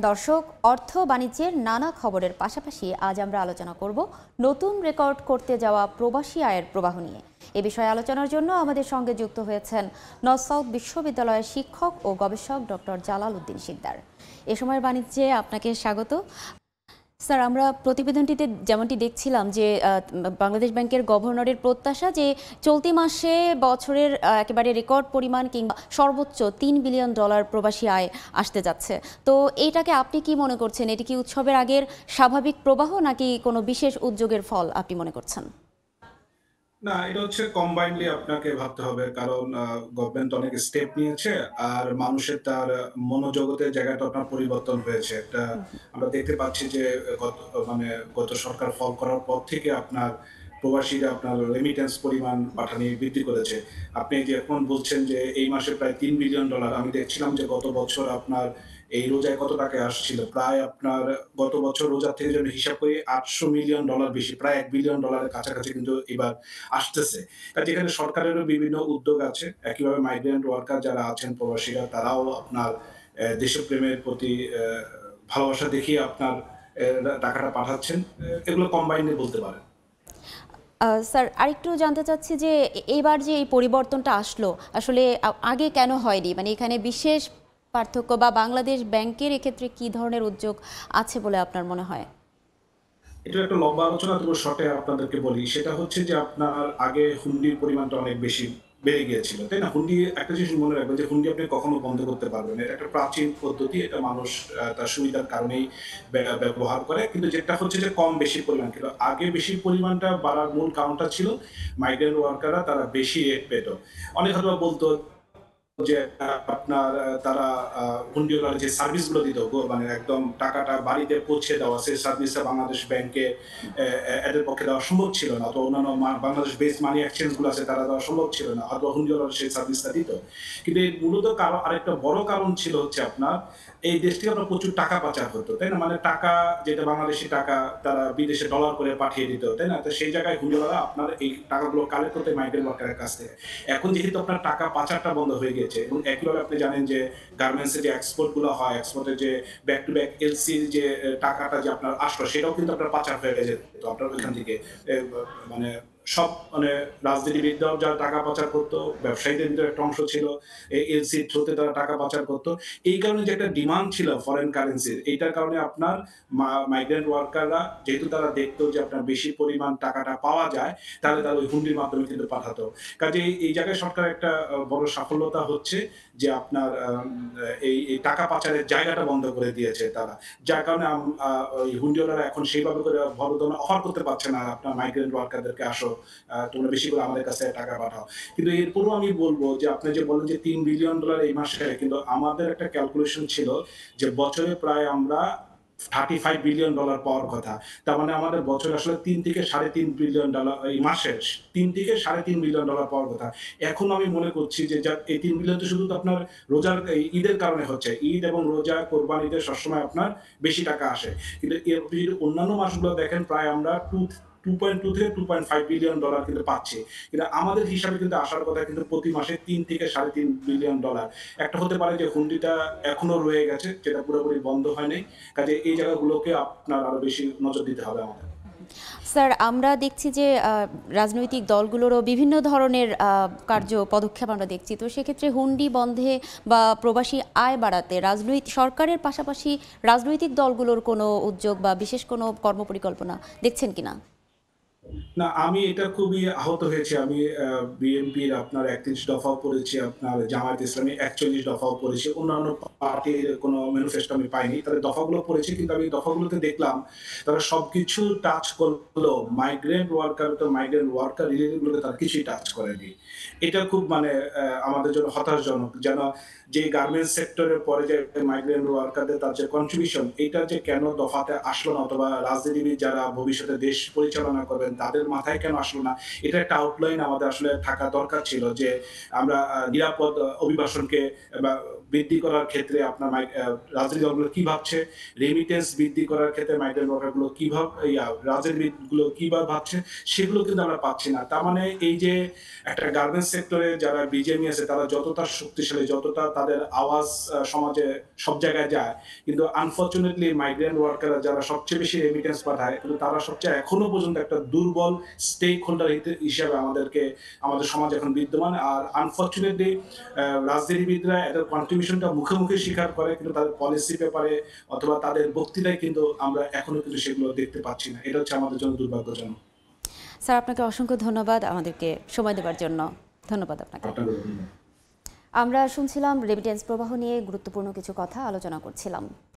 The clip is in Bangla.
দর্শক, অর্থ বাণিজ্যের নানা খবরের পাশাপাশি আজ আমরা আলোচনা করব নতুন রেকর্ড করতে যাওয়া প্রবাসী আয়ের প্রবাহ নিয়ে। এ বিষয়ে আলোচনার জন্য আমাদের সঙ্গে যুক্ত হয়েছেন নর্থ সাউথ বিশ্ববিদ্যালয়ের শিক্ষক ও গবেষক ডক্টর জালাল উদ্দিন শিকদার। এ সময়ের বাণিজ্যে আপনাকে স্বাগত। স্যার, আমরা প্রতিবেদনটিতে যেমনটি দেখছিলাম যে বাংলাদেশ ব্যাংকের গভর্নরের প্রত্যাশা যে চলতি মাসে বছরের একেবারে রেকর্ড পরিমাণ কিংবা সর্বোচ্চ $3 বিলিয়ন প্রবাসী আয় আসতে যাচ্ছে। তো এইটাকে আপনি কি মনে করছেন? এটি কি উৎসবের আগের স্বাভাবিক প্রবাহ নাকি কোনো বিশেষ উদ্যোগের ফল আপনি মনে করছেন? না, এটা হচ্ছে কম্বাইন্ডলি আপনাকে ভাবতে হবে, কারণ গভর্নমেন্ট অনেক স্টেপ নিয়েছে আর মানুষের তার মনোজগতের জায়গাটা আপনার পরিবর্তন হয়েছে। একটা আমরা দেখতে পাচ্ছি যে গত মানে গত সরকার ফল করার পর থেকে আপনার প্রবাসীরা আপনার রেমিটেন্স পরিমাণ পাঠানি বৃদ্ধি করেছে। আপনি যে এখন বলছেন যে এই মাসে প্রায় $3 বিলিয়ন, আমি দেখছিলাম যে গত বছর আপনার এই রোজায় কত টাকা আসছিল, প্রায় আপনার গত বছর রোজার থেকে যদি হিসাব করি $800 মিলিয়ন বেশি, প্রায় $1 বিলিয়ন কাছাকাছি কিন্তু এবার আসতেছে। কাজে এখানে সরকারেরও বিভিন্ন উদ্যোগ আছে। একইভাবে মাইগ্রেন্ট ওয়ার্কার যারা আছেন প্রবাসীরা, তারাও আপনার দেশপ্রেমের প্রতি ভালোবাসা দেখিয়ে আপনার টাকাটা পাঠাচ্ছেন। এগুলো কম্বাইন্ডলি বলতে পারেন। স্যার, আরেকটু জানতে চাচ্ছি যে এবার যে এই পরিবর্তনটা আসলো আসলে আগে কেন হয়নি? মানে এখানে বিশেষ পার্থক্য বা বাংলাদেশ ব্যাংকের এক্ষেত্রে কি ধরনের উদ্যোগ আছে বলে আপনার মনে হয়? এটা একটা লম্বা আলোচনা, তবু শর্টে আপনাদেরকে বলি। সেটা হচ্ছে যে আপনার আগে হুন্ডির পরিমাণটা অনেক বেশি বেড়ে গিয়েছিল, তাই না? হুন্ডি, একটা জিনিস মনে রাখবেন যে হুন্ডি আপনি কখনো বন্ধ করতে পারবেন না। এটা একটা প্রাচীন পদ্ধতি। এটা মানুষ তার সুবিধার কারণেই ব্যবহার করে। কিন্তু যেটা হচ্ছে যে কম বেশি পরিমাণ, কিন্তু আগে বেশি পরিমাণটা বাড়ার মূল কারণটা ছিল মাইগ্রেন্ট ওয়ার্কাররা তারা বেশি রেট পেত। অনেক হয়তো বলতো যে আপনার তারা হুন্ডিওয়ালার যে সার্ভিসগুলো দিত, মানে একদম টাকাটা বাড়িতে পৌঁছে দেওয়া, সেই সার্ভিসটা বাংলাদেশ ব্যাংকে এদের পক্ষে দেওয়া সম্ভব ছিল না, অথবা অন্যান্য বাংলাদেশ বেস মানি এক্সচেঞ্জ গুলো আছে তারা দেওয়া সম্ভব ছিল না, অথবা হুন্ডিওয়ালার সেই সার্ভিসটা দিত। কিন্তু এর মূলত কারণ, আরেকটা বড় কারণ ছিল হচ্ছে আপনার এই দেশ থেকে আপনার প্রচুর টাকা পাচার হতো, তাই না? মানে টাকা, যেটা বাংলাদেশি টাকা তারা বিদেশে ডলার করে পাঠিয়ে দিত, তাই না? তো সেই জায়গায় হুন্ডিওয়ালারা আপনার এই টাকাগুলো কালেক্ট করতে মাইগ্রেন্ট ওয়ার্কারের কাছ থেকে। এখন যেহেতু আপনার টাকা পাচারটা বন্ধ হয়ে গিয়েছে, এবং একইভাবে আপনি জানেন যে গার্মেন্টসের যে এক্সপোর্ট গুলো হয়, এক্সপোর্টের যে ব্যাক টু ব্যাক এলসির যে টাকাটা যে আপনার আসলো, সেটাও কিন্তু আপনার পাচার হয়ে যেত আপনার ওইখান থেকে। মানে সব, মানে রাজনীতিবিদরাও যারা টাকা পাচার করতো, ব্যবসায়ীদের ভিতরে একটা অংশ ছিল এই এলসির থ্রুতে তারা টাকা পাচার করতো। এই কারণে যে একটা ডিমান্ড ছিল ফরেন কারেন্সির, এইটার কারণে আপনার মাইগ্রেন্ট ওয়ার্কাররা, যেহেতু তারা দেখতো যে আপনার বেশি পরিমাণ টাকাটা পাওয়া যায়, তাহলে তারা ওই হুন্ডির মাধ্যমে কিন্তু পাঠাতো। কাজে এই জায়গায় সরকারের একটা বড় সাফল্যতা হচ্ছে যে আপনার এই টাকা পাচারের জায়গাটা বন্ধ করে দিয়েছে তারা। যার কারণে ওই হুন্ডিওয়ালারা এখন সেইভাবে করে বড় ধরনের অফার করতে পারছে না আপনার মাইগ্রেন্ট ওয়ার্কারদেরকে, আসো তোমরা বেশি করে আমাদের কাছে টাকা পাঠাও। কিন্তু এরপরও আমি বলবো যে আপনি যে বললেন যে $3 বিলিয়ন এই মাসে, কিন্তু আমাদের একটা ক্যালকুলেশন ছিল যে বছরে প্রায় আমরা $35 বিলিয়ন পাওয়ার কথা। তার মানে আমাদের বছরে আসলে 3 থেকে $3.5 বিলিয়ন, এই মাসে 3 থেকে $3.5 বিলিয়ন পাওয়ার কথা। এখন আমি মনে করছি যে এই 3 বিলিয়ন তো শুধু তো আপনার রোজার ঈদের কারণে হচ্ছে। ঈদ এবং রোজা, কোরবান ঈদে সবসময় আপনার বেশি টাকা আসে। কিন্তু এর যদি অন্যান্য মাসগুলো দেখেন, প্রায় আমরা 2.2 থেকে $2.5 বিলিয়ন কিন্তু পাচ্ছি। কিন্তু আমাদের হিসাবে কিন্তু আসার কথা কিন্তু প্রতি মাসে 3 থেকে $3.5 বিলিয়ন। একটা হতে পারে যে হুন্ডিটা এখনো রয়ে গেছে, যেটা পুরোপুরি বন্ধ হয় নাই। কাজে এই জায়গাগুলোকে আপনার আরো বেশি নজর দিতে হবে আমাদের। স্যার, আমরা দেখছি যে রাজনৈতিক দলগুলোরও বিভিন্ন ধরনের পদক্ষেপ আমরা দেখছি। তো সেক্ষেত্রে হুন্ডি বন্ধে বা প্রবাসী আয় বাড়াতে সরকারের পাশাপাশি রাজনৈতিক দলগুলোর কোনো উদ্যোগ বা বিশেষ কোনো কর্মপরিকল্পনা দেখছেন কিনা? না, আমি এটা খুবই আহত হয়েছি। আমি বিএনপির আপনার ৩১ দফাও পড়েছি, আপনার জামায়াত ইসলামী ৪১ দফাও পড়েছি। অন্যান্য পার্টির কোনো ম্যানিফেস্টো আমি পাইনি। তবে দফাগুলো পড়েছি, কিন্তু আমি দফাগুলোতে দেখলাম তারা সবকিছু টাচ করলেও মাইগ্রেন্ট ওয়ার্কার, তো মাইগ্রেন্ট ওয়ার্কার রিলেটেড গুলোকে তারা কিছুই টাচ করেনি। এটা খুব মানে আমাদের জন্য হতাশাজনক। যেন যে গার্মেন্টস সেক্টরের পরে যে মাইগ্রেন্ট ওয়ার্কারদের তার যে কন্ট্রিবিউশন, এইটা যে কেন দফাতে আসলো না, অথবা রাজনীতিবিদ যারা ভবিষ্যতে দেশ পরিচালনা করবেন তাদের মাথায় কেন আসলো না, এটা একটা আউটলাইন আমাদের আসলে থাকা দরকার ছিল, যে আমরা নিরাপদ অভিবাসনকে বা বৃদ্ধি করার ক্ষেত্রে আপনার রাজনৈতিক দলগুলো কি ভাবছে, রেমিটেন্স বৃদ্ধি করার ক্ষেত্রে মাইগ্রেন্ট ওয়ার্কারগুলো কিভাবে রাজনীতিগুলো কিভাবে ভাবছে, সেগুলো কিন্তু আমরা পাচ্ছি না। তার মানে এই যে একটা গার্মেন্টস সেক্টরে যারা বিজেএমই আছে তারা যতটা শক্তিশালী, যতটা তাদের আওয়াজ সমাজে সব জায়গায় যায়, কিন্তু আনফরচুনেটলি মাইগ্রেন্ট ওয়ার্কাররা যারা সবচেয়ে বেশি রেমিটেন্স পাঠায়, কিন্তু তারা সবচেয়ে এখনো পর্যন্ত একটা দুর্বল স্টেক হোল্ডার হিসেবে আমাদের সমাজ এখন বিদ্যমান। আর আনফরচুনেটলি রাজনীতিবিদরা এদের কন্ট্রিবিউশনটা মুখে মুখে স্বীকার করে, কিন্তু তাদের পলিসি পেপারে অথবা তাদের বক্তৃতায় কিন্তু আমরা এখনো কিন্তু সেগুলো দেখতে পাচ্ছি না। এটা হচ্ছে আমাদের জন্য দুর্ভাগ্যজনক। স্যার, আপনাকে অসংখ্য ধন্যবাদ আমাদেরকে সময় দেওয়ার জন্য। ধন্যবাদ আপনাকে। আপনাকে ধন্যবাদ। আমরা শুনছিলাম রেমিটেন্স প্রবাহ নিয়ে গুরুত্বপূর্ণ কিছু কথা আলোচনা করছিলাম।